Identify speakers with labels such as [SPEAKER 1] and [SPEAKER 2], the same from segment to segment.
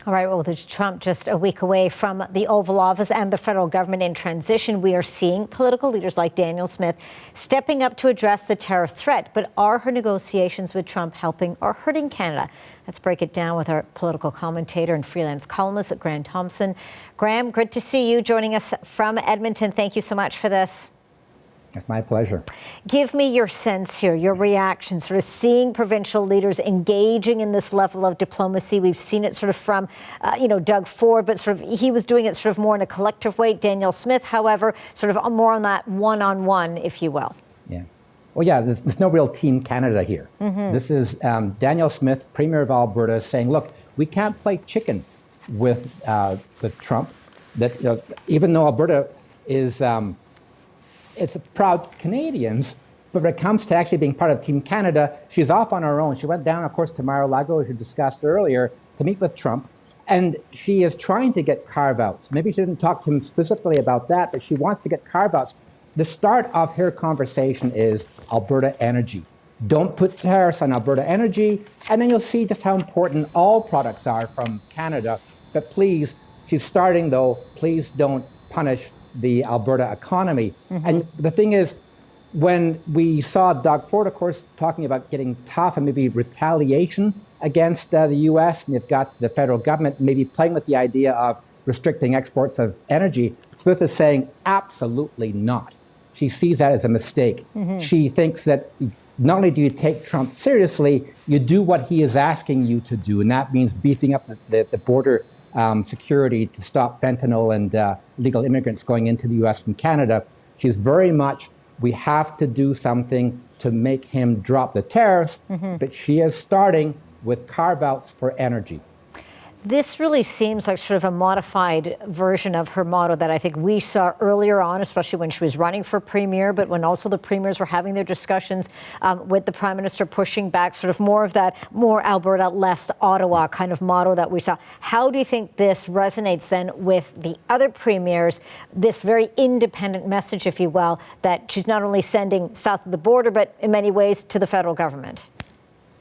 [SPEAKER 1] All right, well, with Trump just a week away from the Oval Office and the federal government in transition, we are seeing political leaders like Danielle Smith stepping up to address the tariff threat. But are her negotiations with Trump helping or hurting Canada? Let's break it down with our political commentator and freelance columnist, Graham Thomson. Graham, good to see you joining us from Edmonton. Thank you so much for this.
[SPEAKER 2] It's my pleasure.
[SPEAKER 1] Give me your sense here, your reaction, sort of seeing provincial leaders engaging in this level of diplomacy. We've seen it sort of from, Doug Ford, but sort of he was doing it sort of more in a collective way. Danielle Smith, however, sort of more on that one-on-one, if you will.
[SPEAKER 2] Yeah. Well, yeah, there's no real Team Canada here. Mm-hmm. This is Danielle Smith, Premier of Alberta, saying, look, we can't play chicken with Trump. That even though Alberta is... it's proud Canadians, but when it comes to actually being part of Team Canada, she's off on her own. She went down, of course, to Mar-a-Lago, as you discussed earlier, to meet with Trump, and she is trying to get carve-outs. Maybe she didn't talk to him specifically about that, but she wants to get carve-outs. The start of her conversation is Alberta energy. Don't put tariffs on Alberta energy, and then you'll see just how important all products are from Canada. But please, she's starting though, please don't punish the Alberta economy. Mm-hmm. And the thing is, when we saw Doug Ford, of course, talking about getting tough and maybe retaliation against the U.S., and you've got the federal government maybe playing with the idea of restricting exports of energy, Smith is saying absolutely not. She sees that as a mistake. Mm-hmm. She thinks that not only do you take Trump seriously, you do what he is asking you to do, and that means beefing up the border security to stop fentanyl and legal immigrants going into the U.S. from Canada. She's very much, we have to do something to make him drop the tariffs, mm-hmm. but she is starting with carve-outs for energy.
[SPEAKER 1] This really seems like sort of a modified version of her motto that I think we saw earlier on, especially when she was running for premier, but when also the premiers were having their discussions with the prime minister pushing back, sort of more of that, more Alberta, less Ottawa kind of motto that we saw. How do you think this resonates then with the other premiers, this very independent message, if you will, that she's not only sending south of the border, but in many ways to the federal government?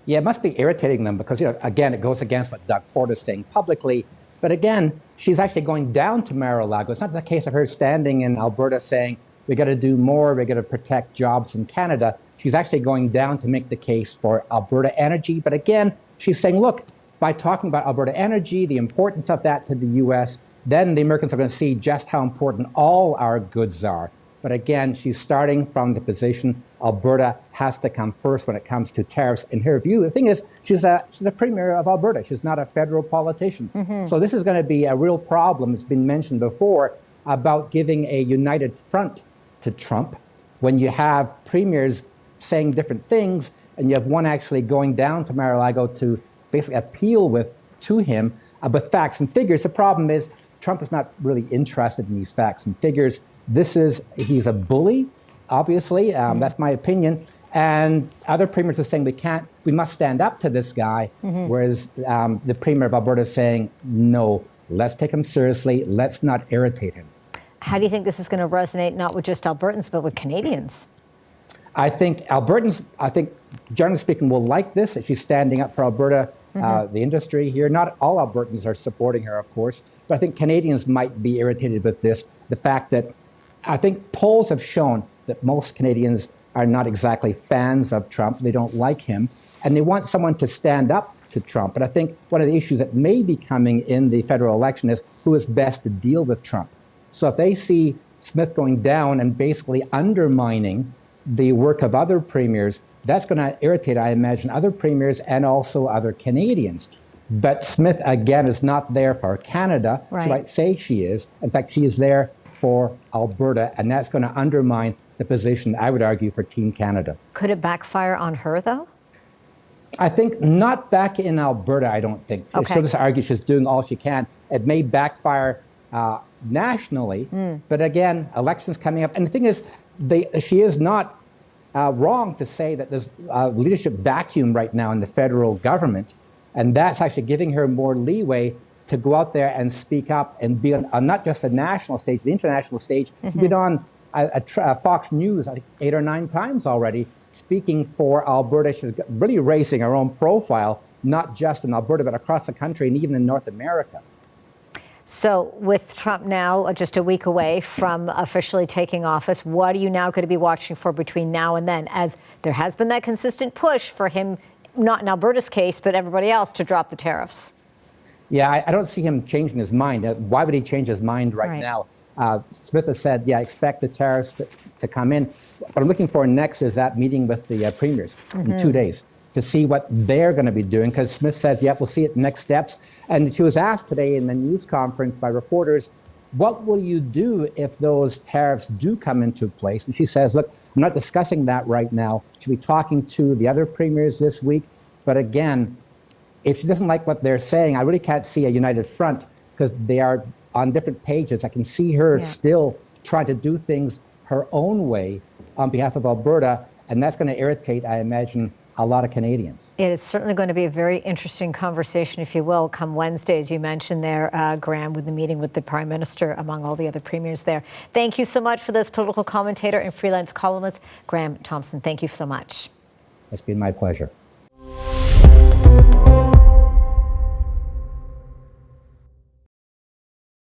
[SPEAKER 2] Yeah, it must be irritating them because, again, it goes against what Doug Ford is saying publicly. But again, she's actually going down to Mar-a-Lago. It's not a case of her standing in Alberta saying, we got to do more, we got to protect jobs in Canada. She's actually going down to make the case for Alberta energy. But again, she's saying, look, by talking about Alberta energy, the importance of that to the U.S., then the Americans are going to see just how important all our goods are. But again, she's starting from the position Alberta has to come first when it comes to tariffs. In her view, the thing is, she's a premier of Alberta. She's not a federal politician. Mm-hmm. So this is going to be a real problem. It's been mentioned before about giving a united front to Trump when you have premiers saying different things and you have one actually going down to Mar-a-Lago to basically appeal to him with facts and figures. The problem is Trump is not really interested in these facts and figures. He's a bully, obviously. That's my opinion. And other premiers are saying we must stand up to this guy. Mm-hmm. Whereas the premier of Alberta is saying, no, let's take him seriously. Let's not irritate him.
[SPEAKER 1] How do you think this is going to resonate, not with just Albertans, but with Canadians?
[SPEAKER 2] I think Albertans, generally speaking, will like this, that she's standing up for Alberta, mm-hmm. The industry here. Not all Albertans are supporting her, of course. But I think Canadians might be irritated with this. The fact that I think polls have shown that most Canadians are not exactly fans of Trump. They don't like him, and they want someone to stand up to Trump. But I think one of the issues that may be coming in the federal election is who is best to deal with Trump. So if they see Smith going down and basically undermining the work of other premiers, that's going to irritate, I imagine, other premiers and also other Canadians. But Smith, again, is not there for Canada. Right. She might say she is. In fact, she is there for Alberta, and that's going to undermine the position, I would argue, for Team Canada.
[SPEAKER 1] Could it backfire on her, though?
[SPEAKER 2] I think not back in Alberta, I don't think. Okay. She'll just argue she's doing all she can. It may backfire nationally, but again, elections coming up. And the thing is, she is not wrong to say that there's a leadership vacuum right now in the federal government, and that's actually giving her more leeway to go out there and speak up and be on not just the national stage, the international stage. Mm-hmm. She's been on Fox News, I think 8 or 9 times already, speaking for Alberta. She's really raising her own profile not just in Alberta, but across the country and even in North America.
[SPEAKER 1] So with Trump now just a week away from officially taking office, what are you now going to be watching for between now and then, as there has been that consistent push for him, not in Alberta's case, but everybody else, to drop the tariffs?
[SPEAKER 2] Yeah, I don't see him changing his mind. Why would he change his mind right now? Smith has said, yeah, expect the tariffs to come in. What I'm looking for next is that meeting with the premiers in 2 days to see what they're going to be doing, because Smith said, yeah, we'll see it next steps. And she was asked today in the news conference by reporters, what will you do if those tariffs do come into place? And she says, look, I'm not discussing that right now. She'll be talking to the other premiers this week. But again, if she doesn't like what they're saying, I really can't see a united front, because they are on different pages. I can see her still trying to do things her own way on behalf of Alberta, and that's going to irritate, I imagine, a lot of Canadians.
[SPEAKER 1] It is certainly going to be a very interesting conversation, if you will, come Wednesday, as you mentioned there, Graham, with the meeting with the Prime Minister, among all the other premiers there. Thank you so much for this, political commentator and freelance columnist, Graham Thomson. Thank you so much.
[SPEAKER 2] It's been my pleasure.